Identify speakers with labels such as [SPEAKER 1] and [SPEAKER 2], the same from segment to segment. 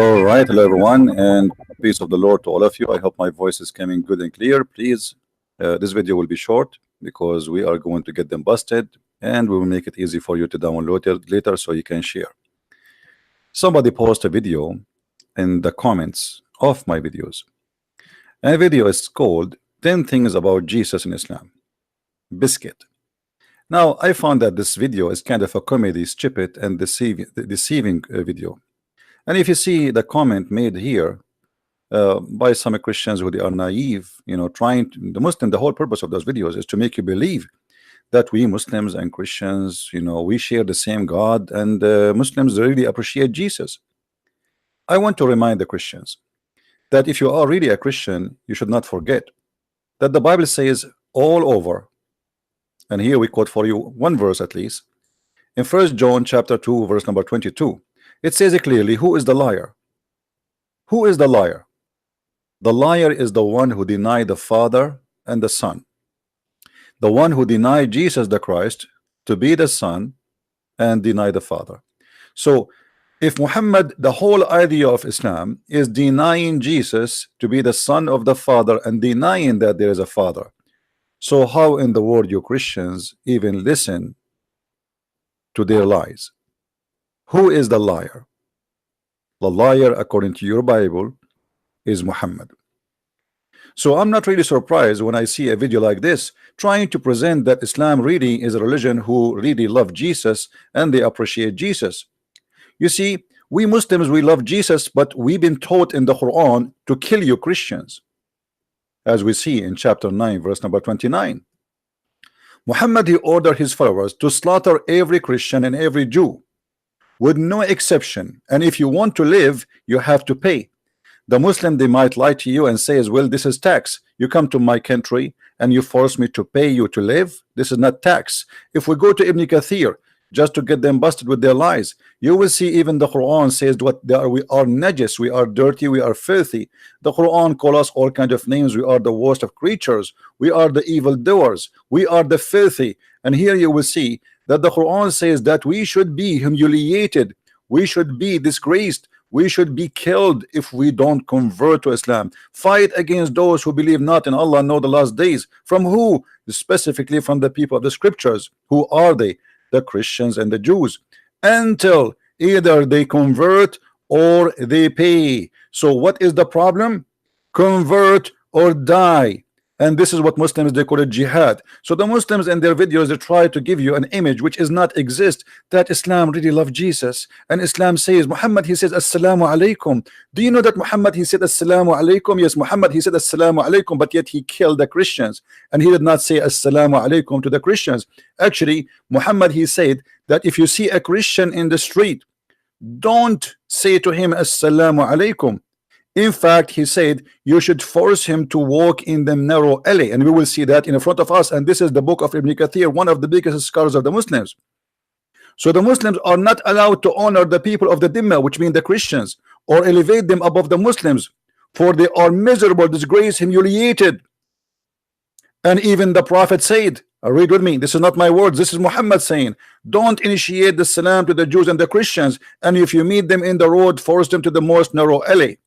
[SPEAKER 1] All right, hello everyone, and peace of the Lord to all of you. I hope my voice is coming good and clear. Please, this video will be short because we are going to get them busted, and we will make it easy for you to download it later so you can share. Somebody post a video in the comments of my videos. And the video is called 10 Things About Jesus in Islam. Biscuit. Now, I found that this video is kind of a comedy, stupid, and deceiving video. And if you see the comment made here by some Christians who they are naive, trying to, the whole purpose of those videos is to make you believe that we Muslims and Christians, we share the same God, and Muslims really appreciate Jesus. I want to remind the Christians that if you are really a Christian, you should not forget that the Bible says all over, and here we quote for you one verse at least, in 1 John chapter 2 verse number 22. It says it clearly, who is the liar? Who is the liar? The liar is the one who denied the Father and the Son, the one who denied Jesus the Christ to be the Son and deny the Father. So if Muhammad, the whole idea of Islam is denying Jesus to be the Son of the Father and denying that there is a Father, so how in the world you Christians even listen to their lies? Who is the liar? The liar, according to your Bible, is Muhammad. So I'm not really surprised when I see a video like this trying to present that Islam really is a religion who really love Jesus and they appreciate Jesus. You see, we Muslims, we love Jesus, but we've been taught in the Quran to kill you Christians, as we see in chapter 9 verse number 29. Muhammad, he ordered his followers to slaughter every Christian and every Jew with no exception, and if you want to live you have to pay. The Muslim, they might lie to you and say as well, this is tax. You come to my country and you force me to pay you to live. This is not tax. If we go to Ibn Kathir just to get them busted with their lies, you will see even the Quran says what they are. We are najis, we are dirty, we are filthy. The Quran call us all kind of names. We are the worst of creatures, we are the evil doers, we are the filthy. And here you will see that the Quran says that we should be humiliated, we should be disgraced, we should be killed if we don't convert to Islam. Fight against those who believe not in Allah nor the last days. From who? Specifically from the people of the scriptures. Who are they? The Christians and the Jews, until either they convert or they pay. So what is the problem? Convert or die. And this is what Muslims, they call it jihad. So the Muslims in their videos, they try to give you an image which is not exist, that Islam really love Jesus, and Islam says, Muhammad, he says assalamu alaikum. Do you know that Muhammad, he said assalamu alaikum? Yes, Muhammad, he said assalamu alaikum, but yet he killed the Christians, and he did not say assalamu alaikum to the Christians. Actually, Muhammad, he said that if you see a Christian in the street, don't say to him assalamu alaikum. In fact, he said you should force him to walk in the narrow alley, and we will see that in front of us. And this is the book of Ibn Kathir, one of the biggest scholars of the Muslims. So the Muslims are not allowed to honor the people of the Dhimma, which mean the Christians, or elevate them above the Muslims, for they are miserable, disgraced, humiliated. And even the Prophet said, read with me, this is not my words, this is Muhammad saying, don't initiate the salam to the Jews and the Christians, and if you meet them in the road, force them to the most narrow alley.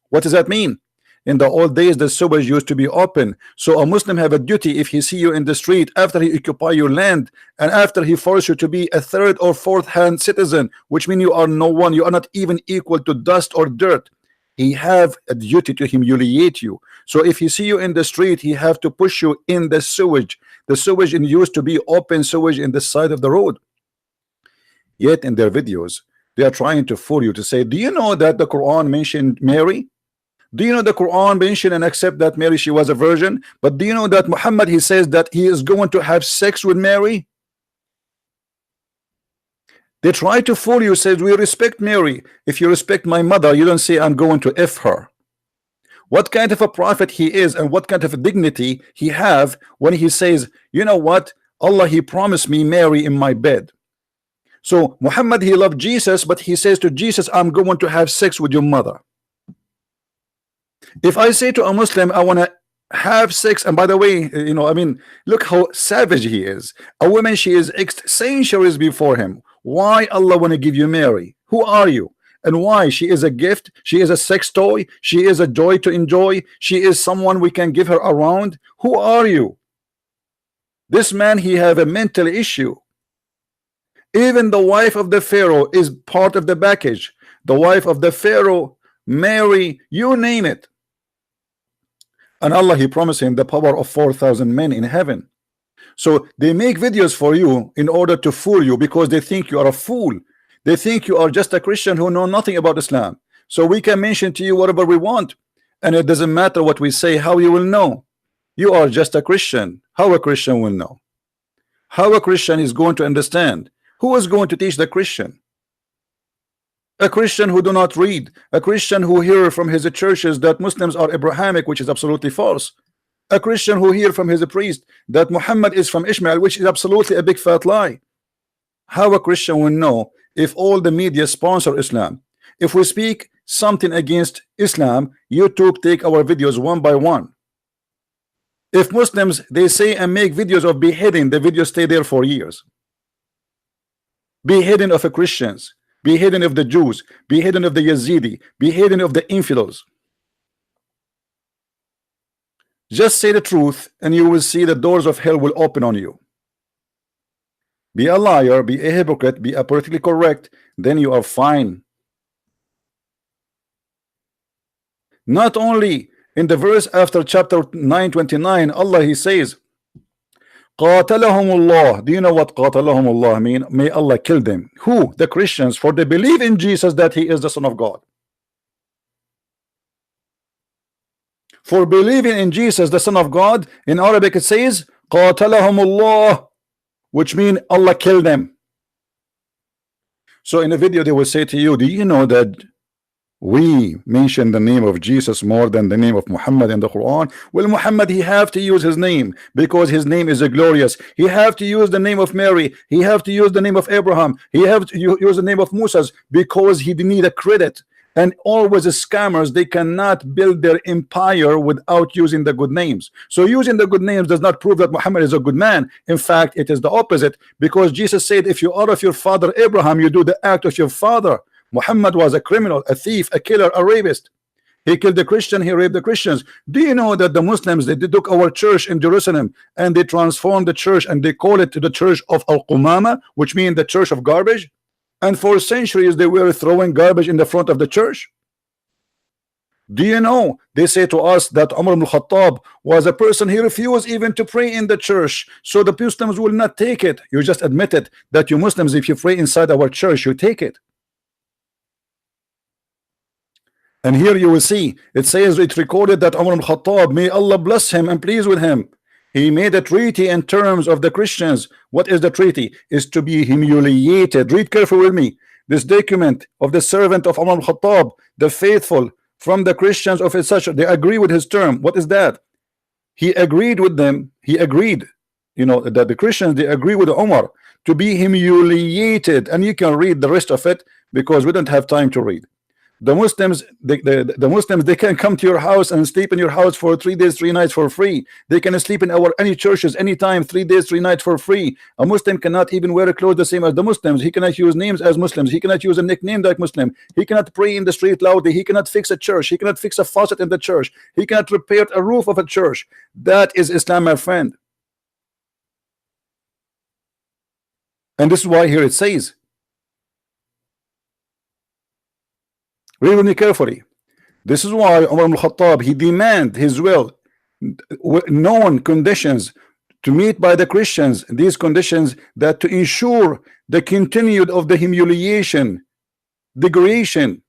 [SPEAKER 1] What does that mean? In the old days, the sewers used to be open. So a Muslim have a duty, if he see you in the street after he occupy your land, and after he force you to be a third or fourth hand citizen, which means you are no one, you are not even equal to dust or dirt, he have a duty to humiliate you. So if he see you in the street, he have to push you in the sewage. The sewage used to be open sewage in the side of the road. Yet in their videos, they are trying to fool you to say, do you know that the Quran mentioned Mary? Do you know the Quran mentioned and accept that Mary, she was a virgin? But do you know that Muhammad, he says that he is going to have sex with Mary? They try to fool you, says we respect Mary. If you respect my mother, you don't say I'm going to F her. What kind of a prophet he is, and what kind of a dignity he have when he says, you know what, Allah, he promised me Mary in my bed. So Muhammad, he loved Jesus, but he says to Jesus, I'm going to have sex with your mother. If I say to a Muslim, I want to have sex, and by the way, I mean, look how savage he is. A woman, she is centuries before him. Why Allah want to give you Mary? Who are you? And why? She is a gift, she is a sex toy, she is a joy to enjoy, she is someone we can give her around. Who are you? This man, he have a mental issue. Even the wife of the Pharaoh is part of the package. The wife of the Pharaoh, Mary, you name it. And Allah, he promised him the power of 4,000 men in heaven. So they make videos for you in order to fool you, because they think you are a fool. They think you are just a Christian who know nothing about Islam. So we can mention to you whatever we want, and it doesn't matter what we say. How you will know? You are just a Christian. How a Christian will know? How a Christian is going to understand? Who is going to teach the Christian? A Christian who do not read, a Christian who hear from his churches that Muslims are Abrahamic, which is absolutely false. A Christian who hear from his priest that Muhammad is from Ishmael, which is absolutely a big fat lie. How a Christian will know if all the media sponsor Islam? If we speak something against Islam, YouTube take our videos one by one. If Muslims, they say and make videos of beheading, the videos stay there for years. Beheading of the Christians, beheading of the Jews, beheading of the Yazidi, beheading of the infidels. Just say the truth and you will see the doors of hell will open on you. Be a liar, be a hypocrite, be a politically correct, then you are fine. Not only in the verse after chapter 929, Allah, he says, Qatalahumullah. Do you know what Qatalahumullah mean? May Allah kill them. Who? The Christians, for they believe in Jesus that he is the Son of God. For believing in Jesus the Son of God, in Arabic it says Qatalahumullah, which means Allah kill them. So in a video they will say to you, do you know that we mention the name of Jesus more than the name of Muhammad in the Quran? Well, Muhammad, he have to use his name because his name is glorious. He have to use the name of Mary. He have to use the name of Abraham. He have to use the name of Moses because he need a credit. And always the scammers, they cannot build their empire without using the good names. So using the good names does not prove that Muhammad is a good man. In fact, it is the opposite, because Jesus said, if you are of your father Abraham, you do the act of your father. Muhammad was a criminal, a thief, a killer, a rapist. He killed the Christian, he raped the Christians. Do you know that the Muslims, they took our church in Jerusalem and they transformed the church and they call it the church of Al-Qumama, which means the church of garbage? And for centuries they were throwing garbage in the front of the church. Do you know, they say to us that Umar ibn Khattab was a person, he refused even to pray in the church, so the Muslims will not take it. You just admitted that you Muslims, if you pray inside our church, you take it. And here you will see, it says, it recorded that Umar ibn Khattab, may Allah bless him and pleased with him, he made a treaty in terms of the Christians. What is the treaty? Is to be humiliated. Read carefully with me. This document of the servant of Umar ibn Khattab, the faithful from the Christians of his such, they agree with his term. What is that? He agreed with them. He agreed, you know, that the Christians, they agree with Umar to be humiliated. And you can read the rest of it because we don't have time to read. The Muslims, the Muslims, they can come to your house and sleep in your house for 3 days, 3 nights for free. They can sleep in our any churches anytime, 3 days, 3 nights for free. A Muslim cannot even wear clothes the same as the Muslims. He cannot use names as Muslims. He cannot use a nickname like Muslim. He cannot pray in the street loudly. He cannot fix a church. He cannot fix a faucet in the church. He cannot repair a roof of a church. That is Islam, my friend. And this is why here it says, read with me carefully. This is why Umar ibn Khattab, he demand his will, known conditions to meet by the Christians, these conditions that to ensure the continued of the humiliation, degradation,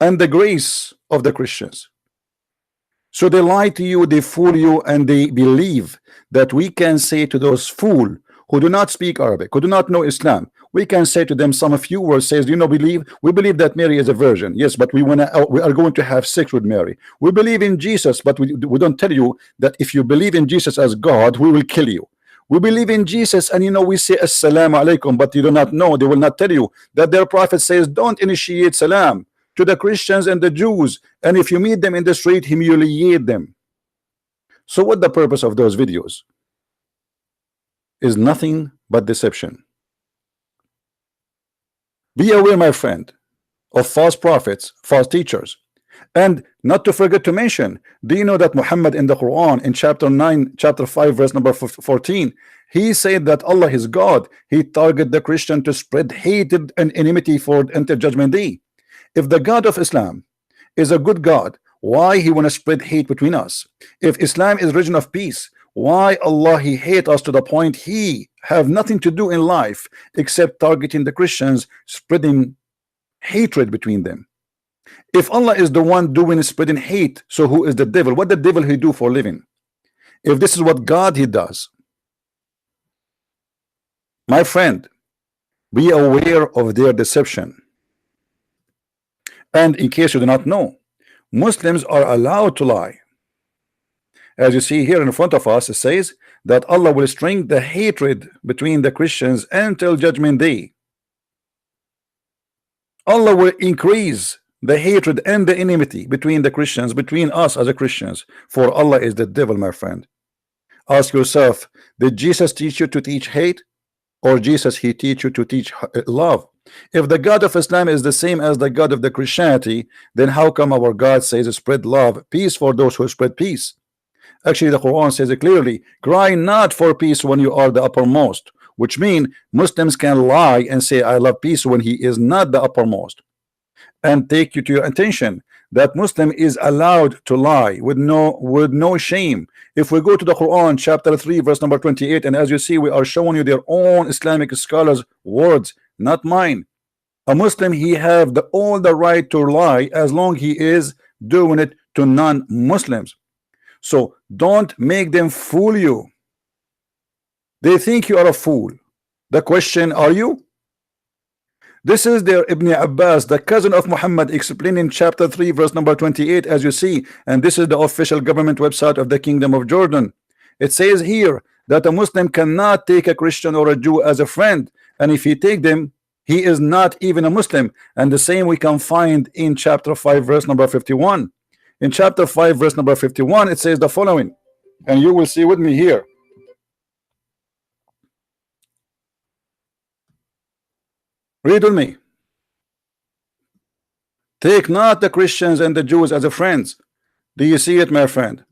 [SPEAKER 1] and the grace of the Christians. So they lie to you, they fool you, and they believe that we can say to those fools who do not speak Arabic, who do not know Islam, we can say to them some few words, says, you know, we believe that Mary is a virgin. Yes, but we are going to have sex with Mary. We believe in Jesus, but we don't tell you that if you believe in Jesus as God, we will kill you. We believe in Jesus, and you know, we say assalamu alaikum, but you do not know, they will not tell you that their prophet says don't initiate salam to the Christians and the Jews, and if you meet them in the street, humiliate them. So what the purpose of those videos is? Nothing but deception. Be aware, my friend. of false prophets, false teachers. And not to forget to mention, do you know that Muhammad in the Quran in chapter 9, chapter 5, verse number 14, he said that Allah is God. He targeted the Christian to spread hatred and enmity for until judgment day. If the God of Islam is a good God, why he want to spread hate between us? If Islam is religion of peace, why Allah he hate us to the point he have nothing to do in life except targeting the Christians, spreading hatred between them? If Allah is the one doing spreading hate, so who is the devil? What the devil he do for living? If this is what God he does, my friend, be aware of their deception. And in case you do not know, Muslims are allowed to lie. As you see here in front of us, it says that Allah will string the hatred between the Christians until judgment day. Allah will increase the hatred and the enmity between the Christians, between us as a Christians, for Allah is the devil, my friend. Ask yourself, did Jesus teach you to teach hate, or Jesus he teach you to teach love? If the God of Islam is the same as the God of the Christianity, then how come our God says spread love, peace for those who spread peace? Actually, the Quran says it clearly, cry not for peace when you are the uppermost, which means Muslims can lie and say I love peace when he is not the uppermost. And take you to your attention that Muslim is allowed to lie with no shame. If we go to the Quran chapter 3 verse number 28, and as you see we are showing you their own Islamic scholars words, not mine. A Muslim he have all the right to lie as long he is doing it to non-Muslims. So don't make them fool you. They think you are a fool. The question, are you? This is their Ibn Abbas, the cousin of Muhammad, explaining chapter 3 verse number 28, as you see, and this is the official government website of the Kingdom of Jordan. It says here that a Muslim cannot take a Christian or a Jew as a friend, and if he take them, he is not even a Muslim. And the same we can find in chapter 5 verse number 51. In chapter 5 verse number 51 it says the following, and you will see with me here. Read with me. Take not the Christians and the Jews as a friends. Do you see it, my friend?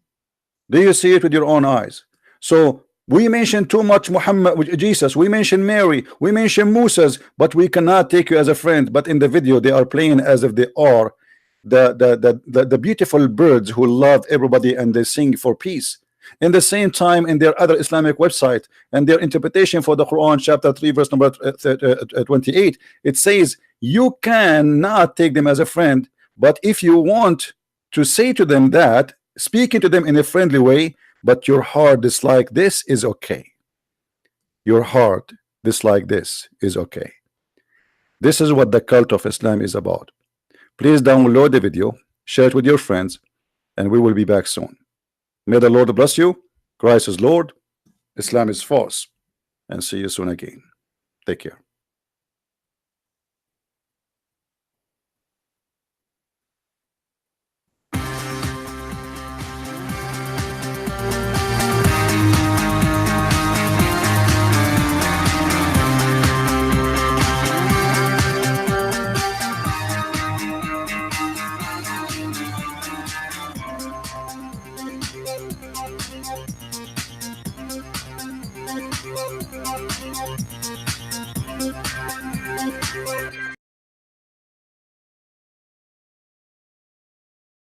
[SPEAKER 1] Do you see it with your own eyes? So we mention too much Muhammad, Jesus, we mention Mary, we mention Moses, but we cannot take you as a friend. But in the video they are playing as if they are the beautiful birds who love everybody and they sing for peace. In the same time, in their other Islamic website and their interpretation for the Quran chapter 3 verse number 28, it says you cannot take them as a friend, but if you want to say to them that, speaking to them in a friendly way, but your heart dislike this, is okay. Your heart dislike this is okay. This is what the cult of Islam is about. Please download the video, share it with your friends, and we will be back soon. May the Lord bless you. Christ is Lord, Islam is false, and see you soon again. Take care.